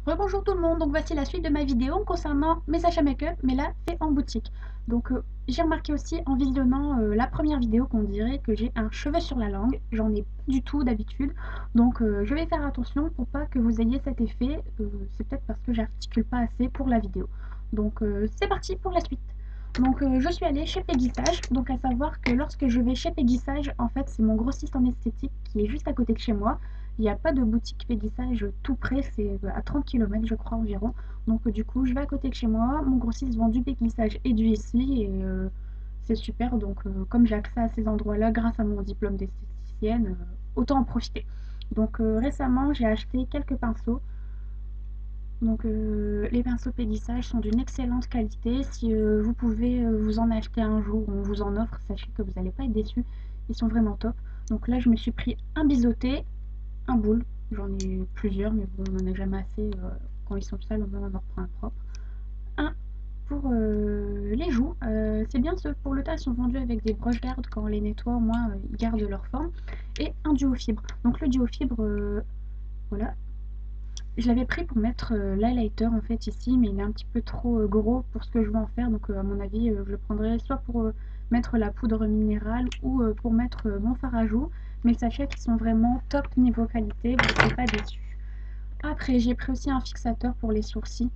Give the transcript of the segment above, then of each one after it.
Rebonjour tout le monde, donc voici la suite de ma vidéo concernant mes achats make-up, mais là c'est en boutique. Donc j'ai remarqué aussi en visionnant la première vidéo qu'on dirait que j'ai un cheveu sur la langue, j'en ai pas du tout d'habitude, donc je vais faire attention pour pas que vous ayez cet effet, c'est peut-être parce que j'articule pas assez pour la vidéo. Donc c'est parti pour la suite. Donc je suis allée chez Peggy Sage, donc à savoir que lorsque je vais chez Peggy Sage, en fait c'est mon grossiste en esthétique qui est juste à côté de chez moi. Il n'y a pas de boutique Pégissage tout près, c'est à 30 km je crois environ. Donc du coup, je vais à côté de chez moi, mon grossiste vend du Pégissage et du ici et c'est super. Donc comme j'ai accès à ces endroits-là grâce à mon diplôme d'esthéticienne, autant en profiter. Donc récemment, j'ai acheté quelques pinceaux. Donc les pinceaux Pégissage sont d'une excellente qualité. Si vous pouvez vous en acheter un jour, on vous en offre, sachez que vous n'allez pas être déçus. Ils sont vraiment top. Donc là, je me suis pris un biseauté, un boule, j'en ai plusieurs, mais bon, on n'en a jamais assez quand ils sont sales, au moins on en reprend un propre. Un pour les joues, c'est bien ceux pour le teint, ils sont vendus avec des broches d'herbe, quand on les nettoie, au moins ils gardent leur forme. Et un duo fibre. Donc le duo fibre, voilà, je l'avais pris pour mettre l'highlighter en fait ici, mais il est un petit peu trop gros pour ce que je veux en faire, donc à mon avis, je le prendrai soit pour mettre la poudre minérale ou pour mettre mon fard à joues. Mais sachez qu'ils sont vraiment top niveau qualité, vous ne serez pas déçus. Après, j'ai pris aussi un fixateur pour les sourcils,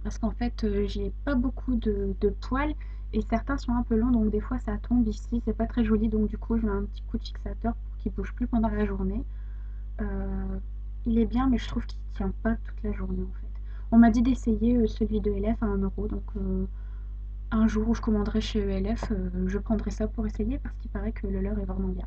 parce qu'en fait, j'ai pas beaucoup de poils, et certains sont un peu longs, donc des fois ça tombe ici, c'est pas très joli, donc du coup je mets un petit coup de fixateur pour qu'il bouge plus pendant la journée. Euh, il est bien, mais je trouve qu'il tient pas toute la journée en fait. On m'a dit d'essayer celui de LF à 1 euro, donc un jour où je commanderai chez ELF, je prendrai ça pour essayer parce qu'il paraît que le leur est vraiment bien.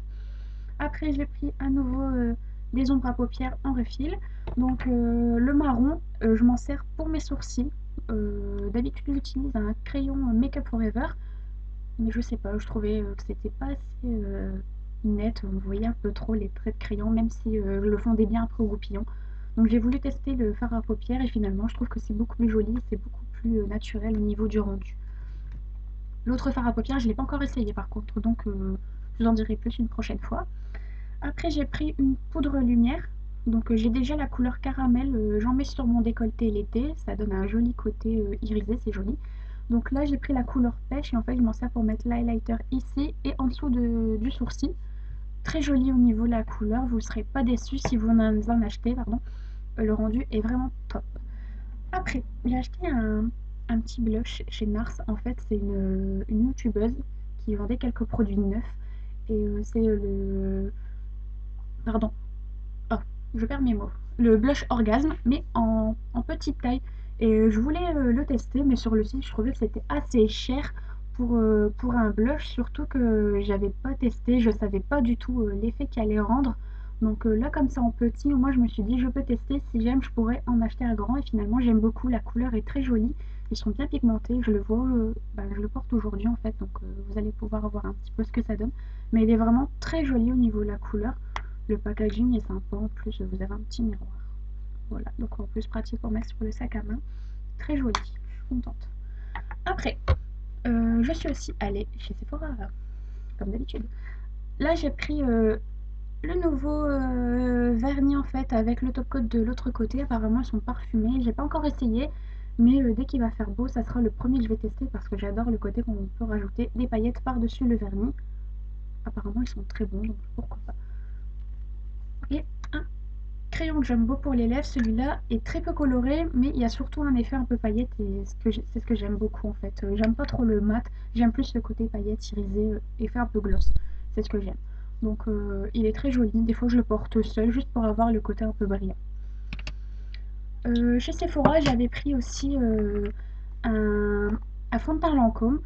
Après, j'ai pris à nouveau des ombres à paupières en refil. Donc le marron, je m'en sers pour mes sourcils. D'habitude, j'utilise un crayon Make Up Forever, mais je sais pas, je trouvais que c'était pas assez net. On voyait un peu trop les traits de crayon, même si je le fondais bien après au goupillon. Donc j'ai voulu tester le fard à paupières et finalement, je trouve que c'est beaucoup plus joli, c'est beaucoup plus naturel au niveau du rendu. L'autre fard à paupières, je ne l'ai pas encore essayé par contre, donc je vous en dirai plus une prochaine fois. Après, j'ai pris une poudre lumière. Donc, j'ai déjà la couleur caramel. J'en mets sur mon décolleté l'été. Ça donne un joli côté irisé, c'est joli. Donc là, j'ai pris la couleur pêche et en fait, je m'en sers pour mettre l'highlighter ici et en dessous du sourcil. Très joli au niveau de la couleur. Vous ne serez pas déçus si vous en achetez. Pardon. Le rendu est vraiment top. Après, j'ai acheté un petit blush chez Nars. En fait, c'est une youtubeuse qui vendait quelques produits neufs. Et c'est le... Pardon, oh, je perds mes mots. Le blush orgasme, mais en petite taille. Et je voulais le tester, mais sur le site, je trouvais que c'était assez cher pour un blush, surtout que j'avais pas testé, je savais pas du tout l'effet qu'il allait rendre. Donc là, comme ça en petit, moi je me suis dit, je peux tester, si j'aime, je pourrais en acheter un grand. Et finalement, j'aime beaucoup, la couleur est très jolie. Ils sont bien pigmentés, je le vois, je le porte aujourd'hui en fait, donc vous allez pouvoir voir un petit peu ce que ça donne. Mais il est vraiment très joli au niveau de la couleur. Le packaging est sympa, en plus vous avez un petit miroir. Voilà, donc en plus pratique pour mettre sur le sac à main. Très joli, je suis contente. Après, je suis aussi allée chez Sephora, comme d'habitude. Là j'ai pris le nouveau vernis en fait avec le top coat de l'autre côté. Apparemment ils sont parfumés, j'ai pas encore essayé. Mais dès qu'il va faire beau, ça sera le premier que je vais tester parce que j'adore le côté qu'on peut rajouter des paillettes par-dessus le vernis. Apparemment ils sont très bons, donc pourquoi pas. Et un crayon jumbo pour les lèvres, celui-là est très peu coloré, mais il y a surtout un effet un peu paillette et c'est ce que j'aime beaucoup en fait. J'aime pas trop le mat, j'aime plus le côté paillette irisé, effet un peu gloss, c'est ce que j'aime. Donc il est très joli, des fois je le porte seul juste pour avoir le côté un peu brillant. Chez Sephora, j'avais pris aussi un, un fond de teint Lancôme.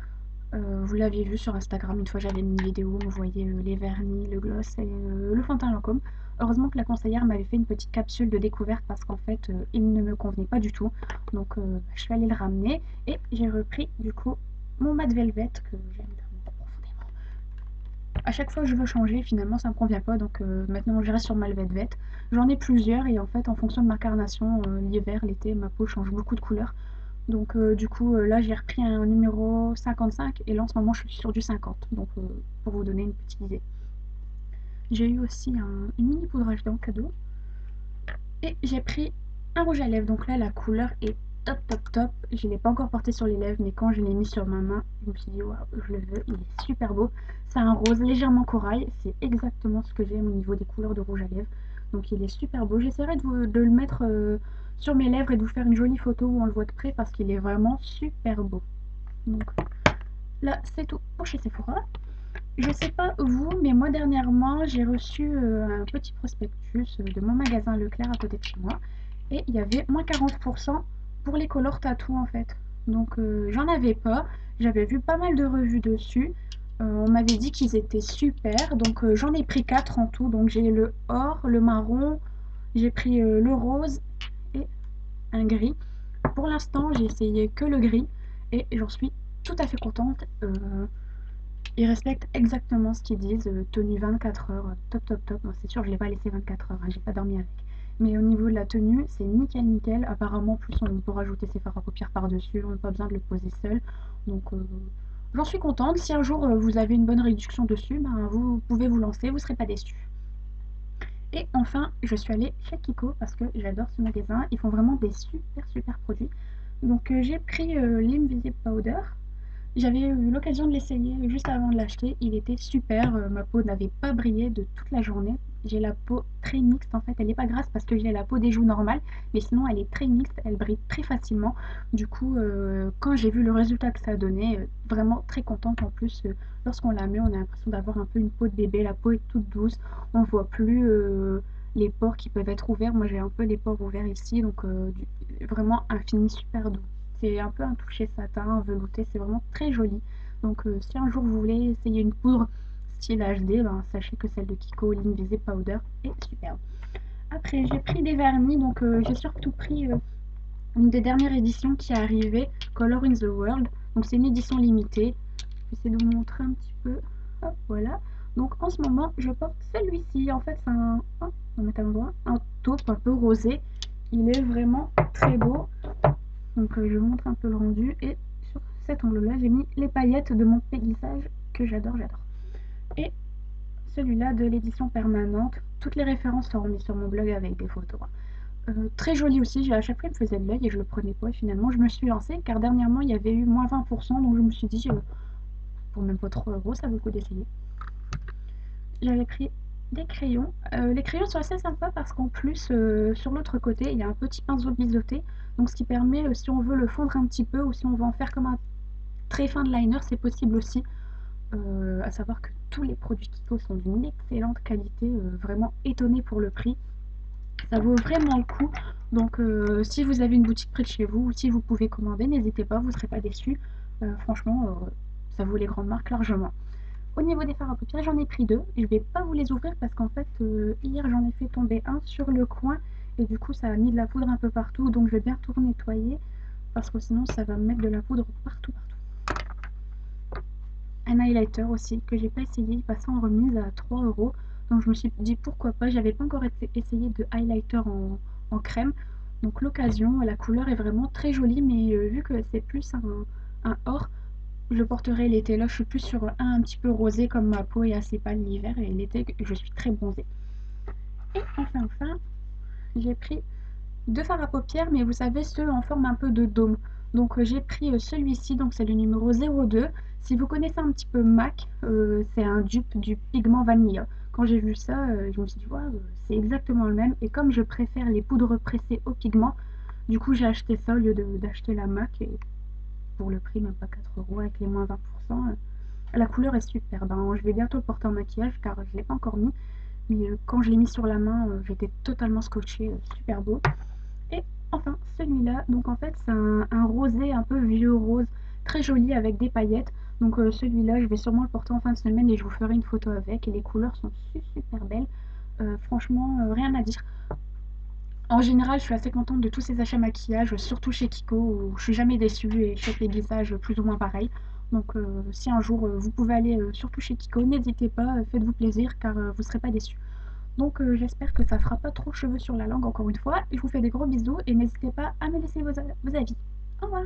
Vous l'aviez vu sur Instagram, une fois j'avais mis une vidéo où vous voyez les vernis, le gloss et le fond de teint Lancôme. Heureusement que la conseillère m'avait fait une petite capsule de découverte parce qu'en fait il ne me convenait pas du tout. Donc je suis allée le ramener et j'ai repris du coup mon mat velvet que j'aime vraiment profondément. À chaque fois que je veux changer, finalement ça me convient pas, donc maintenant je reste sur ma velvet. J'en ai plusieurs et en fait en fonction de ma carnation, l'hiver, l'été, ma peau change beaucoup de couleurs. Donc du coup là j'ai repris un numéro 55 et là en ce moment je suis sur du 50. Donc pour vous donner une petite idée. J'ai eu aussi une mini poudre à dents cadeau. Et j'ai pris un rouge à lèvres. Donc là, la couleur est top, top, top. Je ne l'ai pas encore porté sur les lèvres, mais quand je l'ai mis sur ma main, je me suis dit, waouh, je le veux. Il est super beau. C'est un rose légèrement corail. C'est exactement ce que j'aime au niveau des couleurs de rouge à lèvres. Donc il est super beau. J'essaierai de le mettre sur mes lèvres et de vous faire une jolie photo où on le voit de près parce qu'il est vraiment super beau. Donc là, c'est tout pour chez Sephora. Je sais pas vous, mais moi dernièrement, j'ai reçu un petit prospectus de mon magasin Leclerc à côté de chez moi. Et il y avait moins 40% pour les colors tatou en fait. Donc j'en avais pas. J'avais vu pas mal de revues dessus. On m'avait dit qu'ils étaient super. Donc j'en ai pris 4 en tout. Donc j'ai le or, le marron, j'ai pris le rose et un gris. Pour l'instant, j'ai essayé que le gris. Et j'en suis tout à fait contente. Ils respectent exactement ce qu'ils disent, tenue 24 heures, top top top. Bon, c'est sûr, je l'ai pas laissé 24 heures, hein, j'ai pas dormi avec. Mais au niveau de la tenue, c'est nickel nickel. Apparemment, plus on peut rajouter ses fards à paupières par-dessus, on n'a pas besoin de le poser seul. Donc j'en suis contente. Si un jour vous avez une bonne réduction dessus, ben, vous pouvez vous lancer, vous serez pas déçus. Et enfin, je suis allée chez Kiko parce que j'adore ce magasin. Ils font vraiment des super super produits. Donc j'ai pris l'Invisible Powder. J'avais eu l'occasion de l'essayer juste avant de l'acheter. Il était super. Ma peau n'avait pas brillé de toute la journée. J'ai la peau très mixte en fait. Elle n'est pas grasse parce que j'ai la peau des joues normale. Mais sinon, elle est très mixte. Elle brille très facilement. Du coup, quand j'ai vu le résultat que ça a donné, vraiment très contente en plus. Lorsqu'on la met, on a l'impression d'avoir un peu une peau de bébé. La peau est toute douce. On ne voit plus les pores qui peuvent être ouverts. Moi, j'ai un peu les pores ouverts ici. Donc, vraiment un fini super doux. C'est un peu un toucher satin, velouté, c'est vraiment très joli. Donc si un jour vous voulez essayer une poudre style HD, ben, sachez que celle de Kiko l'Invisible Powder est superbe. Après j'ai pris des vernis, donc j'ai surtout pris une des dernières éditions qui est arrivée, Color in the World. Donc c'est une édition limitée. Je vais essayer de vous montrer un petit peu. Hop, voilà. Donc en ce moment je porte celui-ci. En fait c'est un, oh, on va mettre à l'endroit, un taupe un peu rosé. Il est vraiment très beau. Donc je vous montre un peu le rendu et sur cet ongle là j'ai mis les paillettes de mon pélissage que j'adore, j'adore. Et celui-là de l'édition permanente, toutes les références seront mises sur mon blog avec des photos. Très joli aussi, à chaque fois il me faisait de l'œil et je le prenais pas et finalement je me suis lancée car dernièrement il y avait eu moins 20% donc je me suis dit pour même pas 3 € ça vaut le coup d'essayer. J'avais pris des crayons. Les crayons sont assez sympas parce qu'en plus, sur l'autre côté, il y a un petit pinceau biseauté. Donc ce qui permet, si on veut le fondre un petit peu ou si on veut en faire comme un très fin de liner, c'est possible aussi. À savoir que tous les produits Kiko sont d'une excellente qualité, vraiment étonnée pour le prix. Ça vaut vraiment le coup. Donc si vous avez une boutique près de chez vous ou si vous pouvez commander, n'hésitez pas, vous ne serez pas déçus. Franchement, ça vaut les grandes marques largement. Au niveau des fards à paupières, j'en ai pris 2. Je vais pas vous les ouvrir parce qu'en fait, hier j'en ai fait tomber un sur le coin et du coup ça a mis de la poudre un peu partout. Donc je vais bien tout nettoyer parce que sinon ça va me mettre de la poudre partout, partout. Un highlighter aussi que j'ai pas essayé, il passait en remise à 3 €. Donc je me suis dit pourquoi pas. J'avais pas encore essayé de highlighter en crème. Donc l'occasion, la couleur est vraiment très jolie, mais vu que c'est plus un or, je le porterai l'été. Là, je suis plus sur un petit peu rosé comme ma peau est assez pâle l'hiver et l'été, je suis très bronzée. Et enfin, j'ai pris 2 fards à paupières, mais vous savez, ceux en forme un peu de dôme. Donc j'ai pris celui-ci, donc c'est le numéro 02. Si vous connaissez un petit peu MAC, c'est un dupe du pigment vanille. Quand j'ai vu ça, je me suis dit, waouh, c'est exactement le même. Et comme je préfère les poudres pressées au pigment, du coup j'ai acheté ça au lieu d'acheter la MAC. Et pour le prix, même pas 4 € avec les moins 20%. La couleur est superbe. Hein. Je vais bientôt le porter en maquillage car je ne l'ai pas encore mis. Mais quand je l'ai mis sur la main, j'étais totalement scotchée. Super beau. Et enfin, celui-là. Donc en fait, c'est un rosé un peu vieux rose. Très joli avec des paillettes. Donc celui-là, je vais sûrement le porter en fin de semaine et je vous ferai une photo avec. Et les couleurs sont super belles. Franchement, rien à dire. En général, je suis assez contente de tous ces achats maquillage, surtout chez Kiko, où je suis jamais déçue et chez les lissages plus ou moins pareil. Donc si un jour vous pouvez aller surtout chez Kiko, n'hésitez pas, faites-vous plaisir car vous ne serez pas déçus. Donc j'espère que ça fera pas trop cheveux sur la langue encore une fois. Je vous fais des gros bisous et n'hésitez pas à me laisser vos avis. Au revoir.